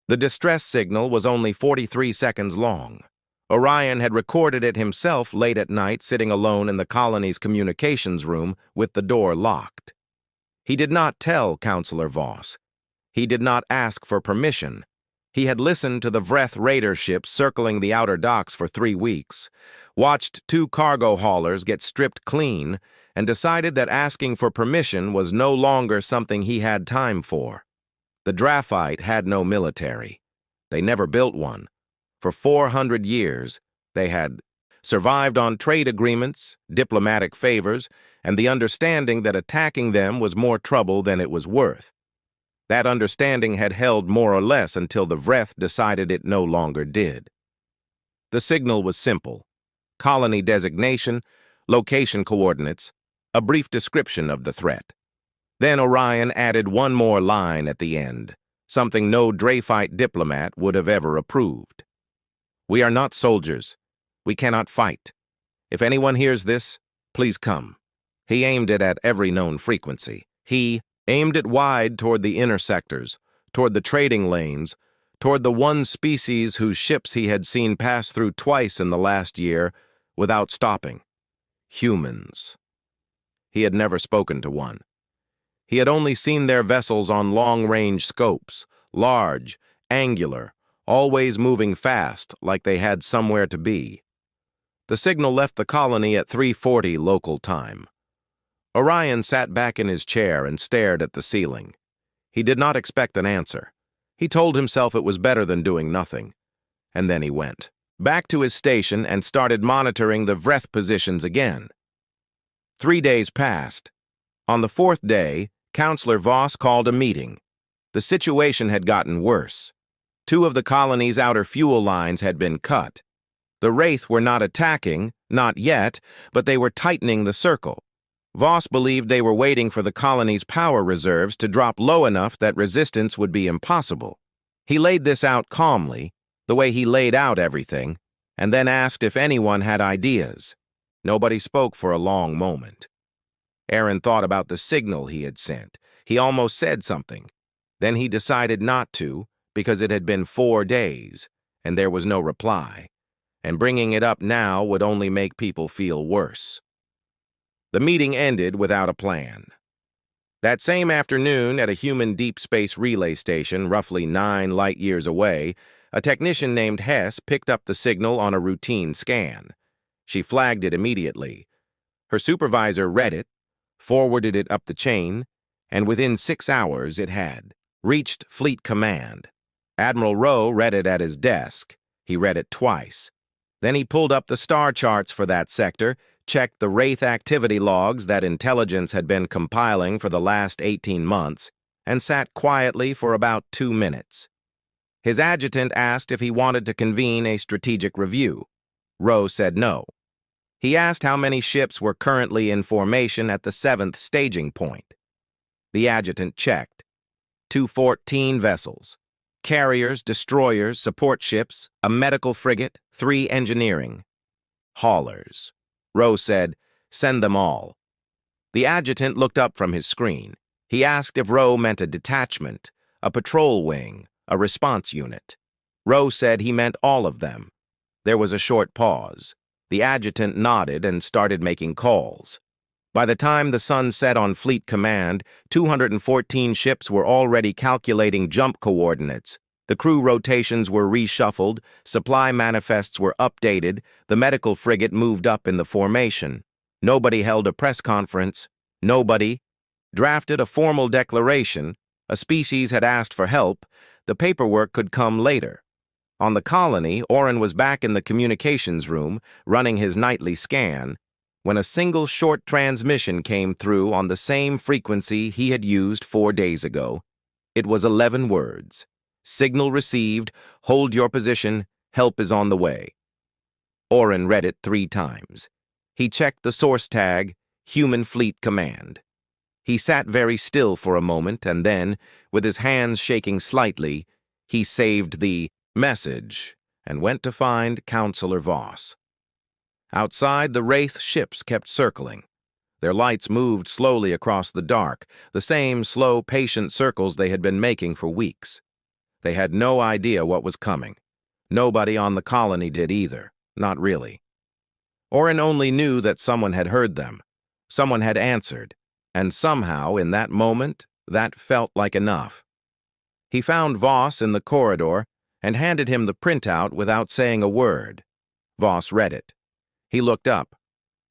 The distress signal was only 43 seconds long. Orion had recorded it himself late at night, sitting alone in the colony's communications room with the door locked. He did not tell Counselor Voss. He did not ask for permission. He had listened to the Vreth raider ships circling the outer docks for 3 weeks, watched 2 cargo haulers get stripped clean, and decided that asking for permission was no longer something he had time for. The Draphite had no military. They never built one. For 400 years, they had survived on trade agreements, diplomatic favors, and the understanding that attacking them was more trouble than it was worth. That understanding had held more or less until the Vreth decided it no longer did. The signal was simple: colony designation, location coordinates, a brief description of the threat. Then Orion added one more line at the end, something no Draphite diplomat would have ever approved. "We are not soldiers. We cannot fight. If anyone hears this, please come." He aimed it at every known frequency. He aimed it wide toward the inner sectors, toward the trading lanes, toward the one species whose ships he had seen pass through twice in the last year without stopping: humans. He had never spoken to one. He had only seen their vessels on long-range scopes, large, angular, always moving fast like they had somewhere to be. The signal left the colony at 3:40 local time. Orion sat back in his chair and stared at the ceiling. He did not expect an answer. He told himself it was better than doing nothing. And then he went back to his station and started monitoring the Vreth positions again. 3 days passed. On the 4th day, Counselor Voss called a meeting. The situation had gotten worse. 2 of the colony's outer fuel lines had been cut. The Wraith were not attacking, not yet, but they were tightening the circle. Voss believed they were waiting for the colony's power reserves to drop low enough that resistance would be impossible. He laid this out calmly, the way he laid out everything, and then asked if anyone had ideas. Nobody spoke for a long moment. Aaron thought about the signal he had sent. He almost said something. Then he decided not to, because it had been 4 days, and there was no reply, and bringing it up now would only make people feel worse. The meeting ended without a plan. That same afternoon, at a human deep space relay station roughly 9 light-years away, a technician named Hess picked up the signal on a routine scan. She flagged it immediately. Her supervisor read it, forwarded it up the chain, and within 6 hours it had reached Fleet Command. Admiral Rowe read it at his desk. He read it twice. Then he pulled up the star charts for that sector, checked the Wraith activity logs that intelligence had been compiling for the last 18 months, and sat quietly for about 2 minutes. His adjutant asked if he wanted to convene a strategic review. Rowe said no. He asked how many ships were currently in formation at the 7th staging point. The adjutant checked. 214 vessels. Carriers, destroyers, support ships, a medical frigate, 3 engineering. Haulers. Rowe said, "Send them all." The adjutant looked up from his screen. He asked if Rowe meant a detachment, a patrol wing, a response unit. Rowe said he meant all of them. There was a short pause. The adjutant nodded and started making calls. By the time the sun set on Fleet Command, 214 ships were already calculating jump coordinates. The crew rotations were reshuffled, supply manifests were updated, the medical frigate moved up in the formation. Nobody held a press conference. Nobody drafted a formal declaration. A species had asked for help. The paperwork could come later. On the colony, Orrin was back in the communications room, running his nightly scan, when a single short transmission came through on the same frequency he had used 4 days ago. It was 11 words. "Signal received. Hold your position. Help is on the way." Orrin read it 3 times. He checked the source tag, Human Fleet Command. He sat very still for a moment, and then, with his hands shaking slightly, he saved the message and went to find Counselor Voss. Outside, the Wraith ships kept circling. Their lights moved slowly across the dark, the same slow, patient circles they had been making for weeks. They had no idea what was coming. Nobody on the colony did either, not really. Oren only knew that someone had heard them. Someone had answered, and somehow, in that moment, that felt like enough. He found Voss in the corridor and handed him the printout without saying a word. Voss read it. He looked up.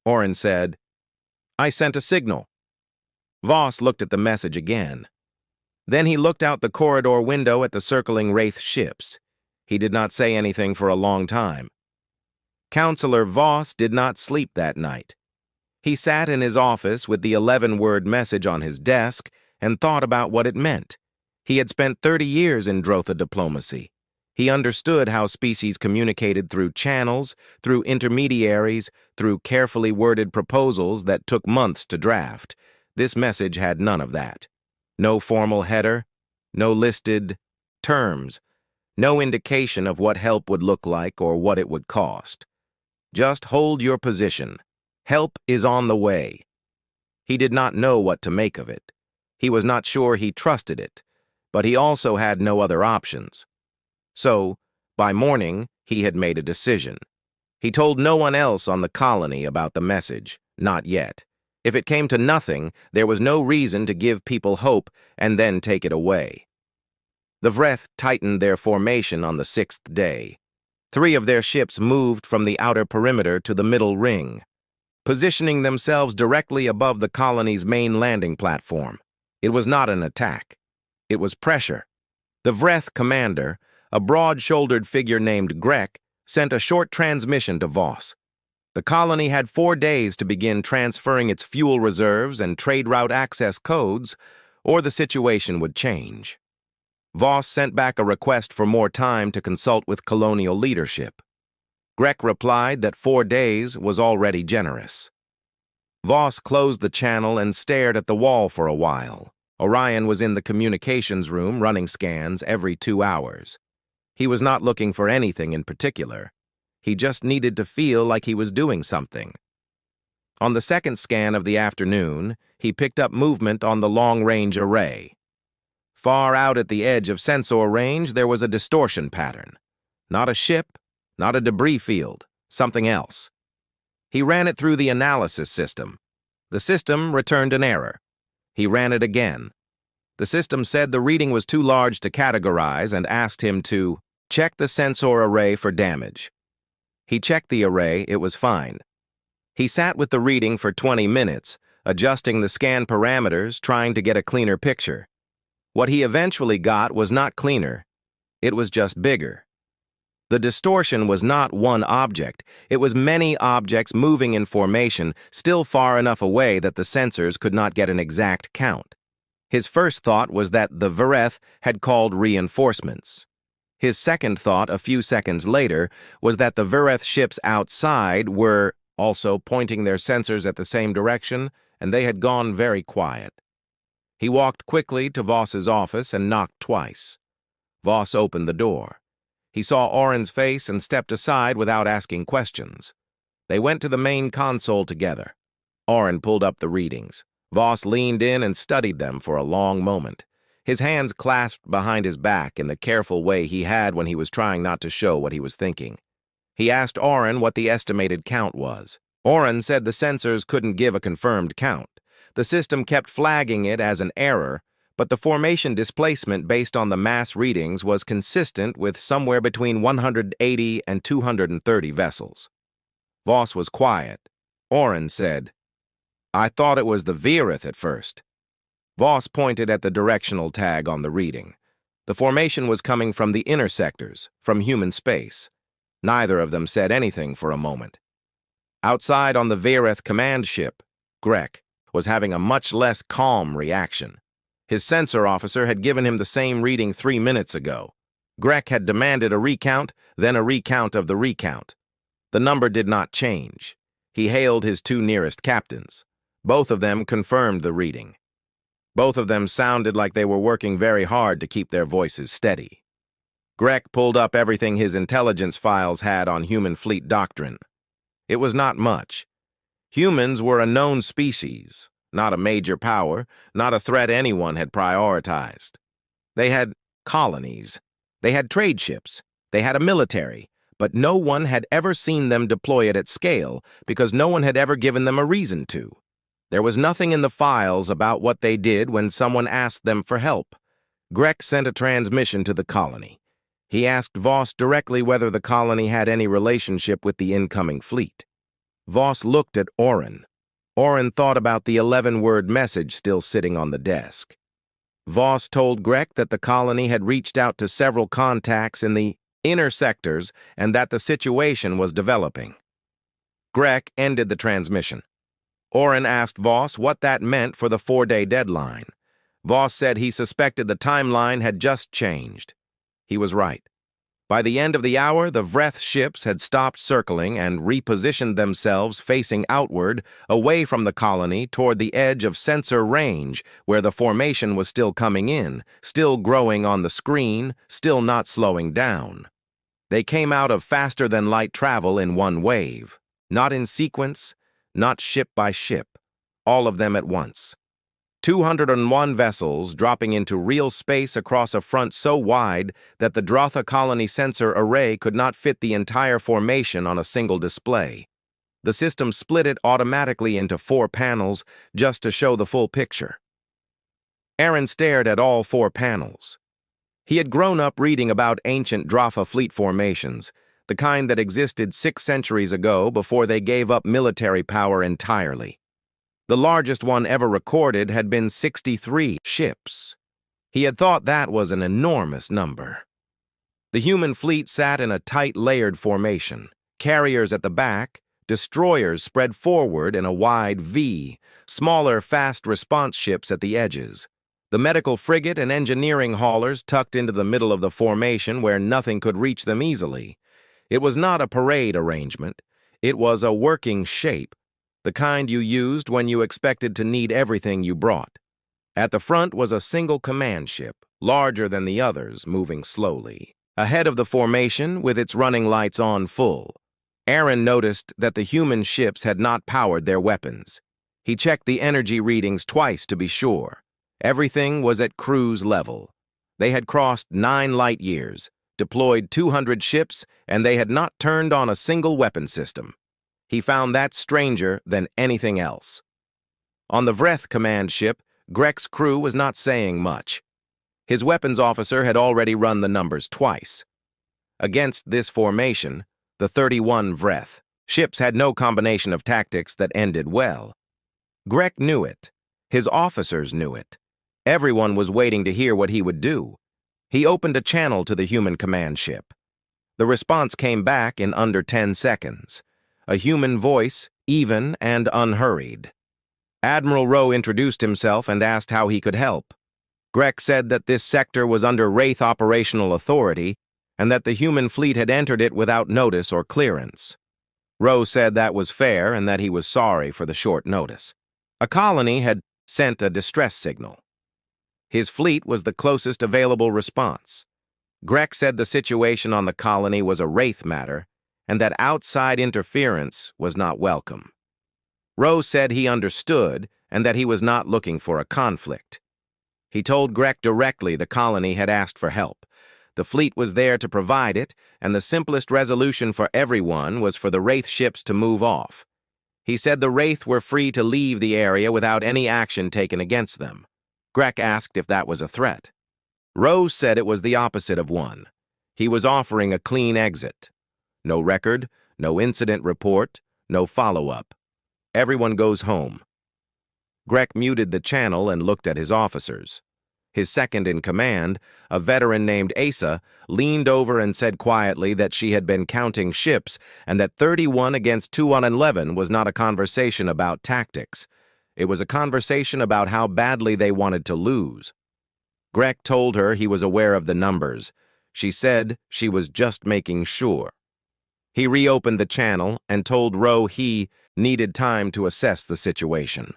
Oren said, "I sent a signal." Voss looked at the message again. Then he looked out the corridor window at the circling Wraith ships. He did not say anything for a long time. Counselor Voss did not sleep that night. He sat in his office with the 11-word message on his desk and thought about what it meant. He had spent 30 years in Drotha diplomacy. He understood how species communicated through channels, through intermediaries, through carefully worded proposals that took months to draft. This message had none of that. No formal header, no listed terms, no indication of what help would look like or what it would cost. Just hold your position. Help is on the way. He did not know what to make of it. He was not sure he trusted it, but he also had no other options. So, by morning, he had made a decision. He told no one else on the colony about the message, not yet. If it came to nothing, there was no reason to give people hope and then take it away. The Vreth tightened their formation on the 6th day. 3 of their ships moved from the outer perimeter to the middle ring, positioning themselves directly above the colony's main landing platform. It was not an attack. It was pressure. The Vreth commander, a broad-shouldered figure named Grek, sent a short transmission to Voss. The colony had 4 days to begin transferring its fuel reserves and trade route access codes, or the situation would change. Voss sent back a request for more time to consult with colonial leadership. Grek replied that 4 days was already generous. Voss closed the channel and stared at the wall for a while. Orion was in the communications room running scans every 2 hours. He was not looking for anything in particular. He just needed to feel like he was doing something. On the second scan of the afternoon, he picked up movement on the long-range array. Far out at the edge of sensor range, there was a distortion pattern. Not a ship, not a debris field, something else. He ran it through the analysis system. The system returned an error. He ran it again. The system said the reading was too large to categorize and asked him to check the sensor array for damage. He checked the array, it was fine. He sat with the reading for 20 minutes, adjusting the scan parameters, trying to get a cleaner picture. What he eventually got was not cleaner, it was just bigger. The distortion was not one object, it was many objects moving in formation, still far enough away that the sensors could not get an exact count. His first thought was that the Vreth had called reinforcements. His second thought, a few seconds later, was that the Vreth ships outside were also pointing their sensors at the same direction, and they had gone very quiet. He walked quickly to Voss's office and knocked twice. Voss opened the door. He saw Oren's face and stepped aside without asking questions. They went to the main console together. Oren pulled up the readings. Voss leaned in and studied them for a long moment, his hands clasped behind his back in the careful way he had when he was trying not to show what he was thinking. He asked Oren what the estimated count was. Oren said the sensors couldn't give a confirmed count. The system kept flagging it as an error, but the formation displacement based on the mass readings was consistent with somewhere between 180 and 230 vessels. Voss was quiet. Oren said, "I thought it was the Virith at first." Voss pointed at the directional tag on the reading. The formation was coming from the inner sectors, from human space. Neither of them said anything for a moment. Outside on the Virith command ship, Grek was having a much less calm reaction. His sensor officer had given him the same reading 3 minutes ago. Grek had demanded a recount, then a recount of the recount. The number did not change. He hailed his 2 nearest captains. Both of them confirmed the reading. Both of them sounded like they were working very hard to keep their voices steady. Grek pulled up everything his intelligence files had on human fleet doctrine. It was not much. Humans were a known species, not a major power, not a threat anyone had prioritized. They had colonies. They had trade ships, they had a military, but no one had ever seen them deploy it at scale because no one had ever given them a reason to. There was nothing in the files about what they did when someone asked them for help. Grek sent a transmission to the colony. He asked Voss directly whether the colony had any relationship with the incoming fleet. Voss looked at Oren. Oren thought about the 11-word message still sitting on the desk. Voss told Grek that the colony had reached out to several contacts in the inner sectors and that the situation was developing. Grek ended the transmission. Oren asked Voss what that meant for the 4-day deadline. Voss said he suspected the timeline had just changed. He was right. By the end of the hour, the Vreth ships had stopped circling and repositioned themselves facing outward, away from the colony toward the edge of sensor range, where the formation was still coming in, still growing on the screen, still not slowing down. They came out of faster-than-light travel in one wave, not in sequence, not ship by ship, all of them at once. 201 vessels dropping into real space across a front so wide that the Drotha colony sensor array could not fit the entire formation on a single display. The system split it automatically into 4 panels just to show the full picture. Aaron stared at all 4 panels. He had grown up reading about ancient Drotha fleet formations, the kind that existed 6 centuries ago before they gave up military power entirely. The largest one ever recorded had been 63 ships. He had thought that was an enormous number. The human fleet sat in a tight layered formation, carriers at the back, destroyers spread forward in a wide V, smaller fast response ships at the edges. The medical frigate and engineering haulers tucked into the middle of the formation where nothing could reach them easily. It was not a parade arrangement. It was a working shape, the kind you used when you expected to need everything you brought. At the front was a single command ship, larger than the others, moving slowly. Ahead of the formation, with its running lights on full, Aaron noticed that the human ships had not powered their weapons. He checked the energy readings twice to be sure. Everything was at cruise level. They had crossed 9 light years, deployed 200 ships, and they had not turned on a single weapon system. He found that stranger than anything else. On the Vreth command ship, Grek's crew was not saying much. His weapons officer had already run the numbers twice. Against this formation, the 31 Vreth ships had no combination of tactics that ended well. Grek knew it. His officers knew it. Everyone was waiting to hear what he would do. He opened a channel to the human command ship. The response came back in under 10 seconds. A human voice, even and unhurried. Admiral Rowe introduced himself and asked how he could help. Grek said that this sector was under Wraith operational authority and that the human fleet had entered it without notice or clearance. Rowe said that was fair and that he was sorry for the short notice. A colony had sent a distress signal. His fleet was the closest available response. Grek said the situation on the colony was a Wraith matter and that outside interference was not welcome. Rowe said he understood and that he was not looking for a conflict. He told Grek directly the colony had asked for help. The fleet was there to provide it, and the simplest resolution for everyone was for the Wraith ships to move off. He said the Wraith were free to leave the area without any action taken against them. Grek asked if that was a threat. Rowe said it was the opposite of one. He was offering a clean exit. No record, no incident report, no follow-up. Everyone goes home. Grek muted the channel and looked at his officers. His second-in-command, a veteran named Asa, leaned over and said quietly that she had been counting ships and that 31 against 211 was not a conversation about tactics. It was a conversation about how badly they wanted to lose. Grek told her he was aware of the numbers. She said she was just making sure. He reopened the channel and told Rowe he needed time to assess the situation.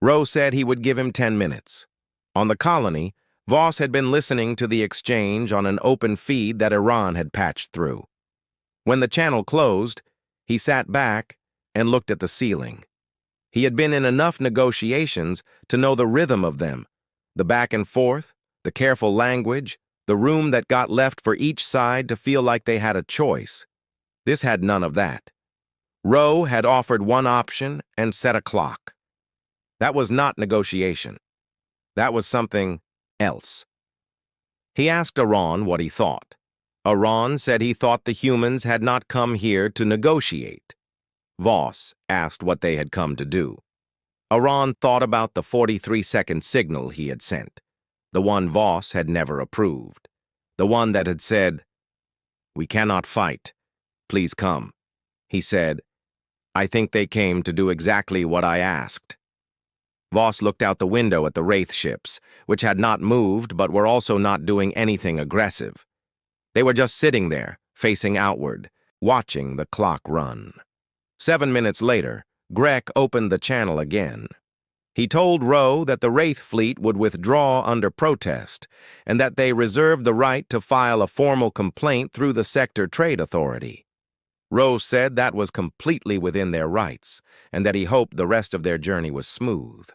Rowe said he would give him 10 minutes. On the colony, Voss had been listening to the exchange on an open feed that Iran had patched through. When the channel closed, he sat back and looked at the ceiling. He had been in enough negotiations to know the rhythm of them, the back and forth, the careful language, the room that got left for each side to feel like they had a choice. This had none of that. Rowe had offered one option and set a clock. That was not negotiation. That was something else. He asked Aran what he thought. Aran said he thought the humans had not come here to negotiate. Voss asked what they had come to do. Aran thought about the 43-second signal he had sent, the one Voss had never approved, the one that had said, "We cannot fight. Please come." He said, "I think they came to do exactly what I asked." Voss looked out the window at the Wraith ships, which had not moved but were also not doing anything aggressive. They were just sitting there, facing outward, watching the clock run. 7 minutes later, Grek opened the channel again. He told Rowe that the Wraith fleet would withdraw under protest, and that they reserved the right to file a formal complaint through the Sector Trade Authority. Rowe said that was completely within their rights, and that he hoped the rest of their journey was smooth.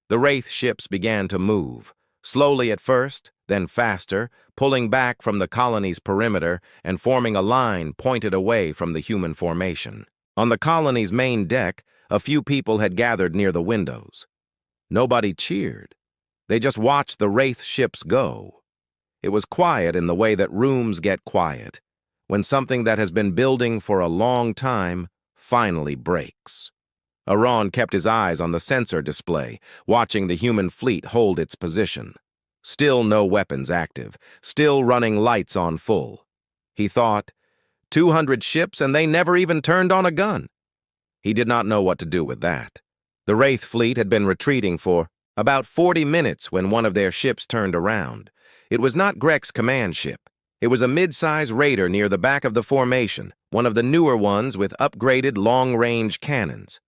The Wraith ships began to move, slowly at first, then faster, pulling back from the colony's perimeter and forming a line pointed away from the human formation. On the colony's main deck, a few people had gathered near the windows. Nobody cheered. They just watched the Wraith ships go. It was quiet in the way that rooms get quiet, when something that has been building for a long time finally breaks. Aran kept his eyes on the sensor display, watching the human fleet hold its position. Still no weapons active, still running lights on full. He thought, 200 ships and they never even turned on a gun. He did not know what to do with that. The Wraith fleet had been retreating for about 40 minutes when one of their ships turned around. It was not Grek's command ship. It was a mid-size raider near the back of the formation, one of the newer ones with upgraded long-range cannons.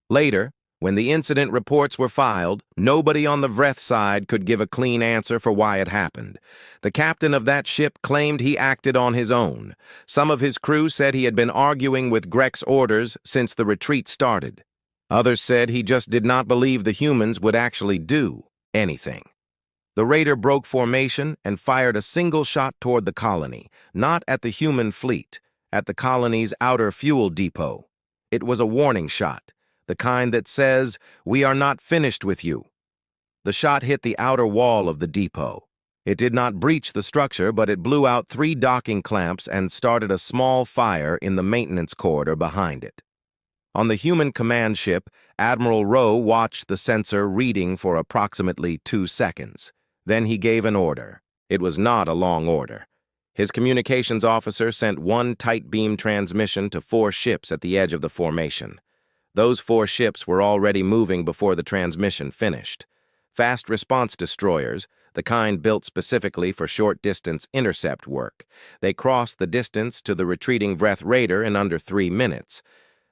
Later, when the incident reports were filed, nobody on the Vreth side could give a clean answer for why it happened. The captain of that ship claimed he acted on his own. Some of his crew said he had been arguing with Grek's orders since the retreat started. Others said he just did not believe the humans would actually do anything. The raider broke formation and fired a single shot toward the colony, not at the human fleet, at the colony's outer fuel depot. It was a warning shot, the kind that says, "We are not finished with you." The shot hit the outer wall of the depot. It did not breach the structure, but it blew out 3 docking clamps and started a small fire in the maintenance corridor behind it. On the human command ship, Admiral Rowe watched the sensor reading for approximately 2 seconds. Then he gave an order. It was not a long order. His communications officer sent one tight beam transmission to 4 ships at the edge of the formation. Those 4 ships were already moving before the transmission finished. Fast response destroyers, the kind built specifically for short-distance intercept work. They crossed the distance to the retreating Vreth raider in under 3 minutes.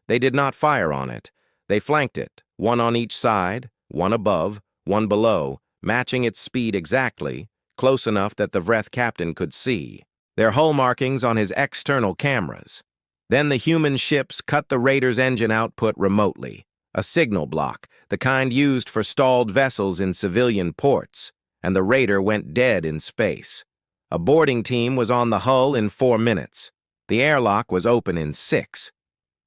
They did not fire on it. They flanked it, one on each side, one above, one below, matching its speed exactly, close enough that the Vreth captain could see their hull markings on his external cameras. Then the human ships cut the raider's engine output remotely, a signal block, the kind used for stalled vessels in civilian ports, and the raider went dead in space. A boarding team was on the hull in 4 minutes. The airlock was open in 6.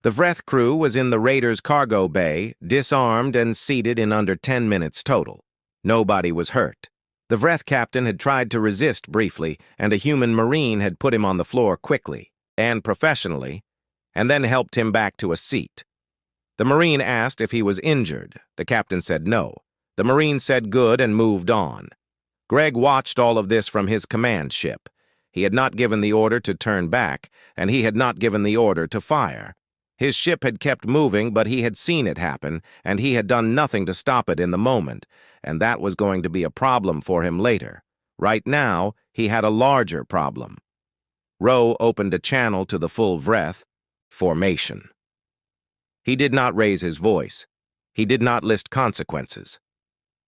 The Vreth crew was in the raider's cargo bay, disarmed and seated in under 10 minutes total. Nobody was hurt. The Vreth captain had tried to resist briefly, and a human marine had put him on the floor quickly and professionally, and then helped him back to a seat. The Marine asked if he was injured. The captain said no. The Marine said good and moved on. Greg watched all of this from his command ship. He had not given the order to turn back, and he had not given the order to fire. His ship had kept moving, but he had seen it happen, and he had done nothing to stop it in the moment, and that was going to be a problem for him later. Right now, he had a larger problem. Rowe opened a channel to the full Vreth formation. He did not raise his voice. He did not list consequences.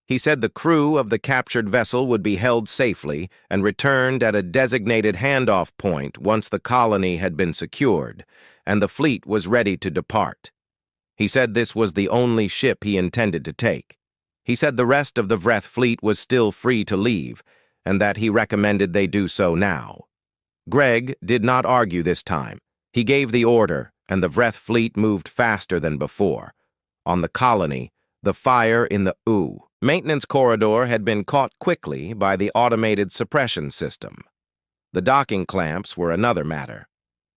He said the crew of the captured vessel would be held safely and returned at a designated handoff point once the colony had been secured, and the fleet was ready to depart. He said this was the only ship he intended to take. He said the rest of the Vreth fleet was still free to leave, and that he recommended they do so now. Greg did not argue this time. He gave the order, and the Vreth fleet moved faster than before. On the colony, the fire in the maintenance corridor had been caught quickly by the automated suppression system. The docking clamps were another matter.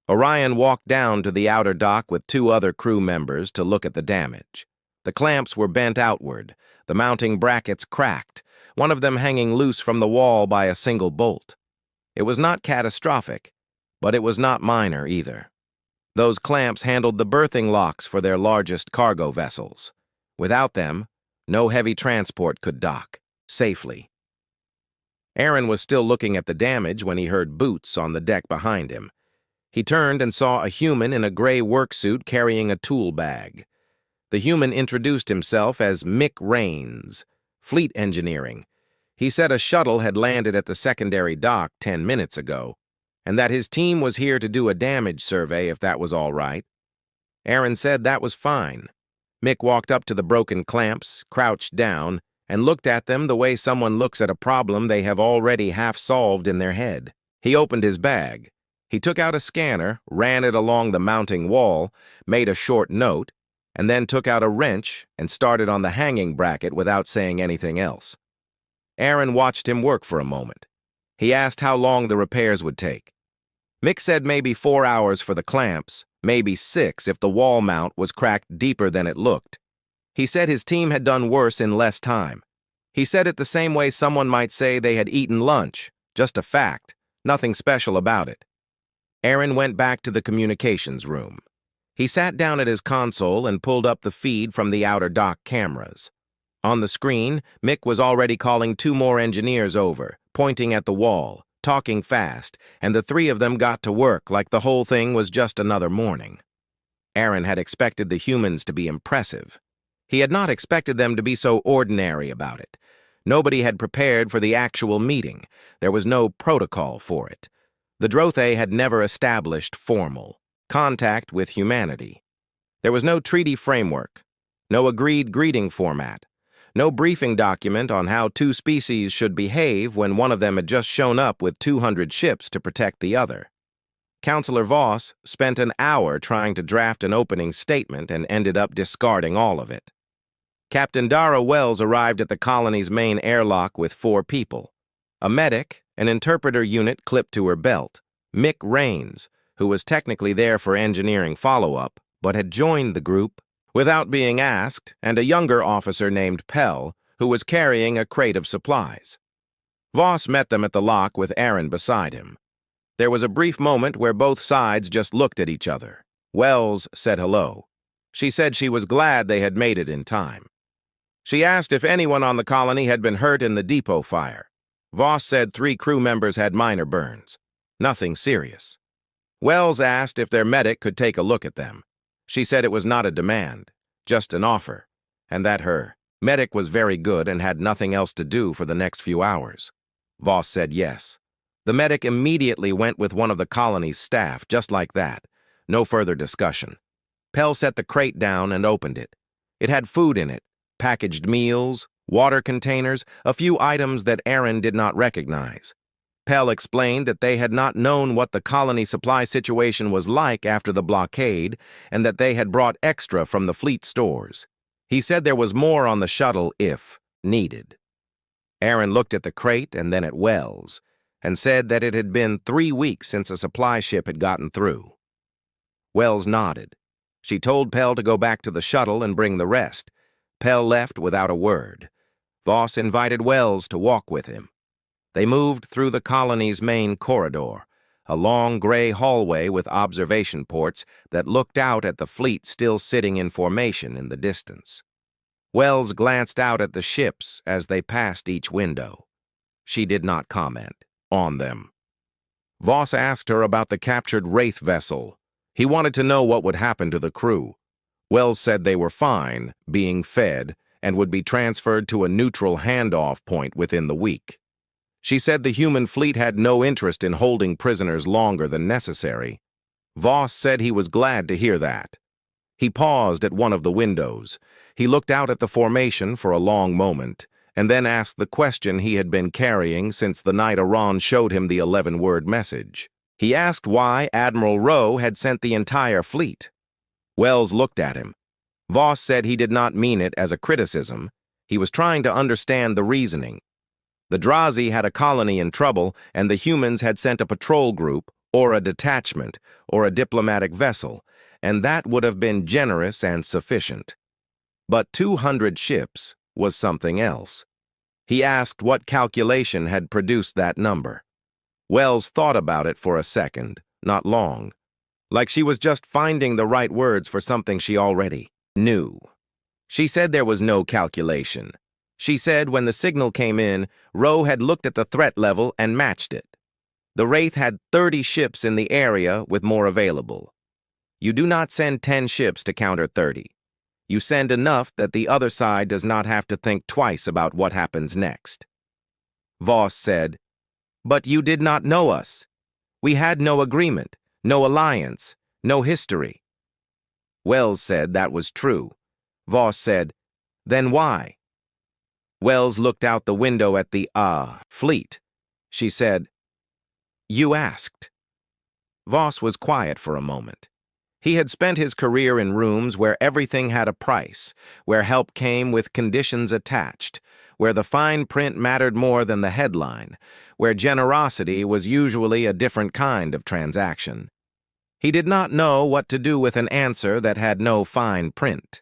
Orion walked down to the outer dock with 2 other crew members to look at the damage. The clamps were bent outward, the mounting brackets cracked, one of them hanging loose from the wall by a single bolt. It was not catastrophic, but it was not minor either. Those clamps handled the berthing locks for their largest cargo vessels. Without them, no heavy transport could dock safely. Aaron was still looking at the damage when he heard boots on the deck behind him. He turned and saw a human in a gray worksuit carrying a tool bag. The human introduced himself as Mick Rains, Fleet Engineering. He said a shuttle had landed at the secondary dock 10 minutes ago, and that his team was here to do a damage survey if that was all right. Aaron said that was fine. Mick walked up to the broken clamps, crouched down, and looked at them the way someone looks at a problem they have already half solved in their head. He opened his bag. He took out a scanner, ran it along the mounting wall, made a short note, and then took out a wrench and started on the hanging bracket without saying anything else. Aaron watched him work for a moment. He asked how long the repairs would take. Mick said maybe 4 hours for the clamps, maybe 6 if the wall mount was cracked deeper than it looked. He said his team had done worse in less time. He said it the same way someone might say they had eaten lunch, just a fact, nothing special about it. Aaron went back to the communications room. He sat down at his console and pulled up the feed from the outer dock cameras. On the screen, Mick was already calling 2 more engineers over, pointing at the wall, talking fast, and the 3 of them got to work like the whole thing was just another morning. Aaron had expected the humans to be impressive. He had not expected them to be so ordinary about it. Nobody had prepared for the actual meeting. There was no protocol for it. The Drothe had never established formal contact with humanity. There was no treaty framework, no agreed greeting format, no briefing document on how 2 species should behave when one of them had just shown up with 200 ships to protect the other. Counselor Voss spent an hour trying to draft an opening statement and ended up discarding all of it. Captain Dara Wells arrived at the colony's main airlock with 4 people. A medic, an interpreter unit clipped to her belt, Mick Rains, who was technically there for engineering follow-up, but had joined the group without being asked, and a younger officer named Pell, who was carrying a crate of supplies. Voss met them at the lock with Aaron beside him. There was a brief moment where both sides just looked at each other. Wells said hello. She said she was glad they had made it in time. She asked if anyone on the colony had been hurt in the depot fire. Voss said 3 crew members had minor burns. Nothing serious. Wells asked if their medic could take a look at them. She said it was not a demand, just an offer, and that her medic was very good and had nothing else to do for the next few hours. Voss said yes. The medic immediately went with one of the colony's staff, just like that. No further discussion. Pell set the crate down and opened it. It had food in it, packaged meals, water containers, a few items that Aaron did not recognize. Pell explained that they had not known what the colony supply situation was like after the blockade and that they had brought extra from the fleet stores. He said there was more on the shuttle if needed. Aaron looked at the crate and then at Wells and said that it had been 3 weeks since a supply ship had gotten through. Wells nodded. She told Pell to go back to the shuttle and bring the rest. Pell left without a word. Voss invited Wells to walk with him. They moved through the colony's main corridor, a long gray hallway with observation ports that looked out at the fleet still sitting in formation in the distance. Wells glanced out at the ships as they passed each window. She did not comment on them. Voss asked her about the captured Wraith vessel. He wanted to know what would happen to the crew. Wells said they were fine, being fed, and would be transferred to a neutral handoff point within the week. She said the human fleet had no interest in holding prisoners longer than necessary. Voss said he was glad to hear that. He paused at one of the windows. He looked out at the formation for a long moment, and then asked the question he had been carrying since the night Iran showed him the 11-word message. He asked why Admiral Rowe had sent the entire fleet. Wells looked at him. Voss said he did not mean it as a criticism. He was trying to understand the reasoning. The Drazi had a colony in trouble, and the humans had sent a patrol group, or a detachment, or a diplomatic vessel, and that would have been generous and sufficient. But 200 ships was something else. He asked what calculation had produced that number. Wells thought about it for a second, not long, like she was just finding the right words for something she already knew. She said there was no calculation. She said when the signal came in, Rowe had looked at the threat level and matched it. The Wraith had 30 ships in the area with more available. You do not send 10 ships to counter 30. You send enough that the other side does not have to think twice about what happens next. Voss said, "But you did not know us. We had no agreement, no alliance, no history." Wells said that was true. Voss said, "Then why?" Wells looked out the window at the, fleet. She said, "You asked." Voss was quiet for a moment. He had spent his career in rooms where everything had a price, where help came with conditions attached, where the fine print mattered more than the headline, where generosity was usually a different kind of transaction. He did not know what to do with an answer that had no fine print.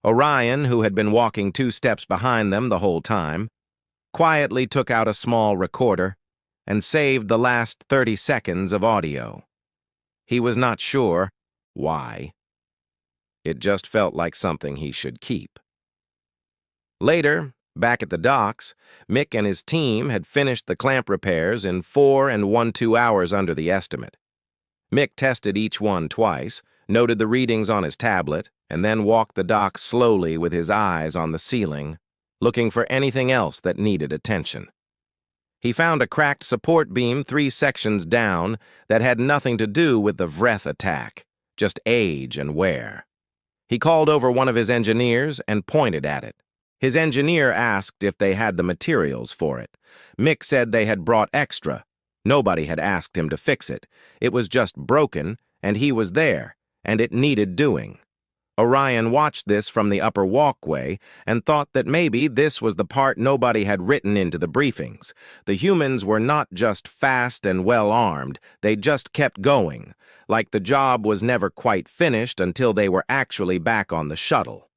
Orion, who had been walking 2 steps behind them the whole time, quietly took out a small recorder and saved the last 30 seconds of audio. He was not sure why. It just felt like something he should keep. Later, back at the docks, Mick and his team had finished the clamp repairs in 4 1/2 hours under the estimate. Mick tested each one twice, noted the readings on his tablet, and then walked the dock slowly with his eyes on the ceiling, looking for anything else that needed attention. He found a cracked support beam 3 sections down that had nothing to do with the Vreth attack, just age and wear. He called over one of his engineers and pointed at it. His engineer asked if they had the materials for it. Mick said they had brought extra. Nobody had asked him to fix it. It was just broken, and he was there, and it needed doing. Orion watched this from the upper walkway and thought that maybe this was the part nobody had written into the briefings. The humans were not just fast and well-armed, they just kept going, like the job was never quite finished until they were actually back on the shuttle.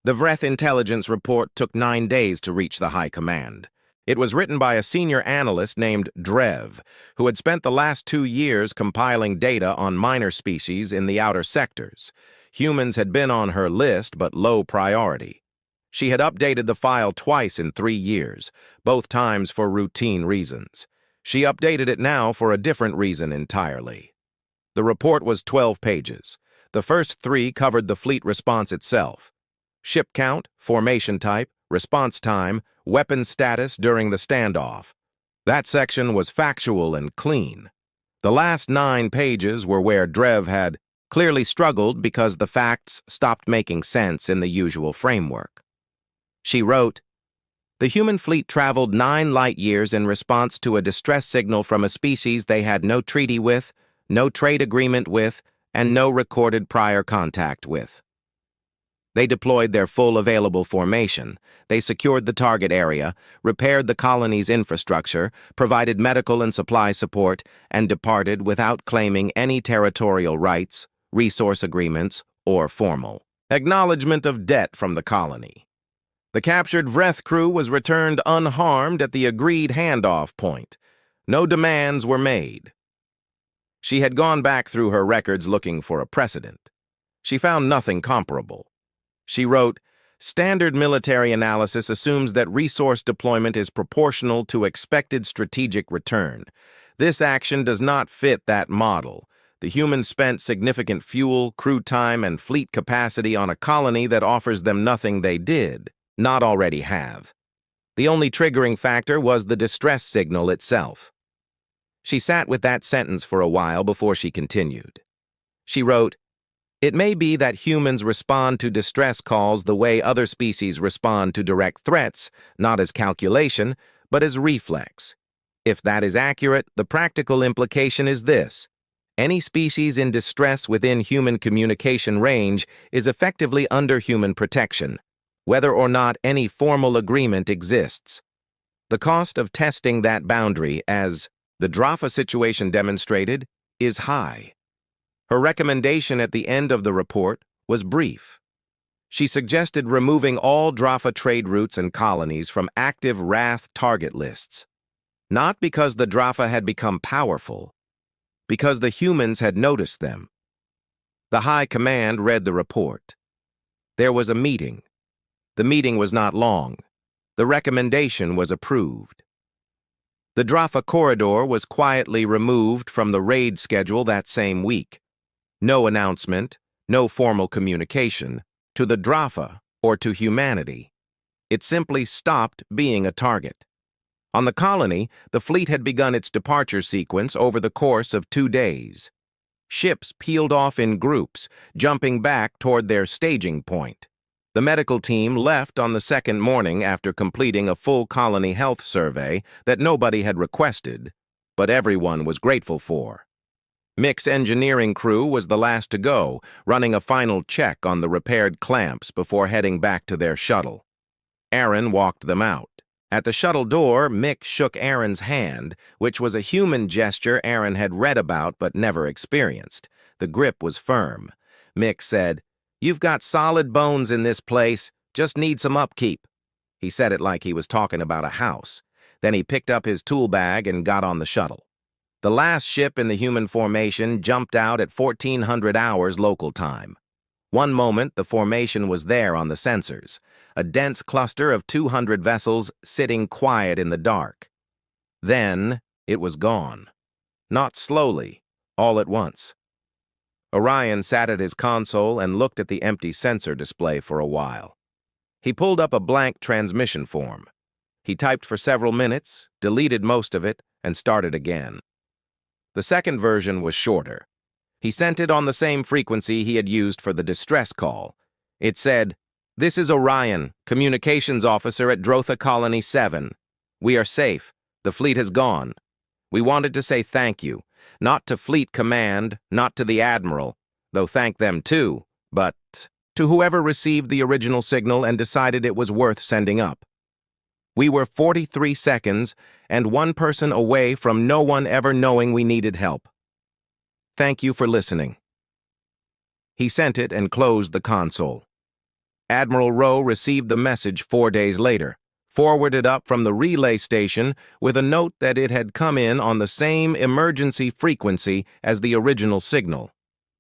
The Vreth intelligence report took 9 days to reach the High Command. It was written by a senior analyst named Drev, who had spent the last 2 years compiling data on minor species in the outer sectors. Humans had been on her list, but low priority. She had updated the file twice in 3 years, both times for routine reasons. She updated it now for a different reason entirely. The report was 12 pages. The first 3 covered the fleet response itself: ship count, formation type, response time, weapon status during the standoff. That section was factual and clean. The last 9 pages were where Drev had clearly struggled because the facts stopped making sense in the usual framework. She wrote, "The human fleet traveled 9 light years in response to a distress signal from a species they had no treaty with, no trade agreement with, and no recorded prior contact with. They deployed their full available formation. They secured the target area, repaired the colony's infrastructure, provided medical and supply support, and departed without claiming any territorial rights, resource agreements, or formal acknowledgement of debt from the colony. The captured Vreth crew was returned unharmed at the agreed handoff point. No demands were made." She had gone back through her records looking for a precedent. She found nothing comparable. She wrote, "Standard military analysis assumes that resource deployment is proportional to expected strategic return. This action does not fit that model. The humans spent significant fuel, crew time, and fleet capacity on a colony that offers them nothing they did not already have. The only triggering factor was the distress signal itself." She sat with that sentence for a while before she continued. She wrote, It may be that humans respond to distress calls the way other species respond to direct threats, not as calculation, but as reflex. If that is accurate, the practical implication is this. Any species in distress within human communication range is effectively under human protection, whether or not any formal agreement exists. The cost of testing that boundary, as the Drafa situation demonstrated, is high. Her recommendation at the end of the report was brief. She suggested removing all Drafa trade routes and colonies from active Wrath target lists, not because the Drafa had become powerful, because the humans had noticed them. The High Command read the report. There was a meeting. The meeting was not long. The recommendation was approved. The Drafa corridor was quietly removed from the raid schedule that same week. No announcement, no formal communication, to the Drafa or to humanity. It simply stopped being a target. On the colony, the fleet had begun its departure sequence over the course of 2 days. Ships peeled off in groups, jumping back toward their staging point. The medical team left on the second morning after completing a full colony health survey that nobody had requested, but everyone was grateful for. Mick's engineering crew was the last to go, running a final check on the repaired clamps before heading back to their shuttle. Aaron walked them out. At the shuttle door, Mick shook Aaron's hand, which was a human gesture Aaron had read about but never experienced. The grip was firm. Mick said, "You've got solid bones in this place, just need some upkeep." He said it like he was talking about a house. Then he picked up his tool bag and got on the shuttle. The last ship in the human formation jumped out at 1400 hours local time. One moment, the formation was there on the sensors, a dense cluster of 200 vessels sitting quiet in the dark. Then, it was gone. Not slowly, all at once. Orion sat at his console and looked at the empty sensor display for a while. He pulled up a blank transmission form. He typed for several minutes, deleted most of it, and started again. The second version was shorter. He sent it on the same frequency he had used for the distress call. It said, "This is Orion, Communications Officer at Drotha Colony 7. We are safe. The fleet has gone. We wanted to say thank you, not to Fleet Command, not to the Admiral, though thank them too, but to whoever received the original signal and decided it was worth sending up. We were 43 seconds and one person away from no one ever knowing we needed help. Thank you for listening." He sent it and closed the console. Admiral Rowe received the message 4 days later, forwarded up from the relay station with a note that it had come in on the same emergency frequency as the original signal.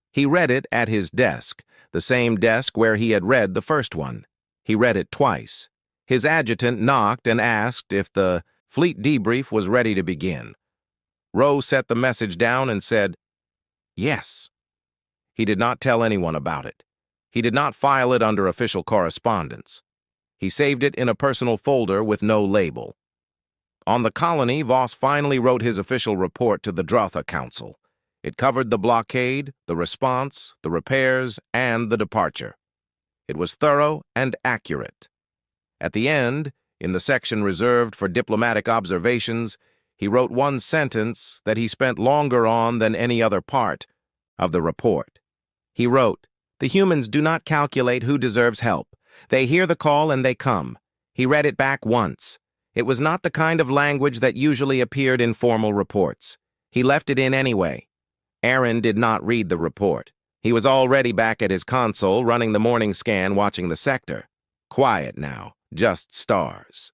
He read it at his desk, the same desk where he had read the first one. He read it twice. His adjutant knocked and asked if the fleet debrief was ready to begin. Rowe set the message down and said, "Yes." He did not tell anyone about it. He did not file it under official correspondence. He saved it in a personal folder with no label. On the colony, Voss finally wrote his official report to the Drotha Council. It covered the blockade, the response, the repairs, and the departure. It was thorough and accurate. At the end, in the section reserved for diplomatic observations, he wrote one sentence that he spent longer on than any other part of the report. He wrote, "The humans do not calculate who deserves help. They hear the call and they come." He read it back once. It was not the kind of language that usually appeared in formal reports. He left it in anyway. Aaron did not read the report. He was already back at his console, running the morning scan, watching the sector. Quiet now, just stars.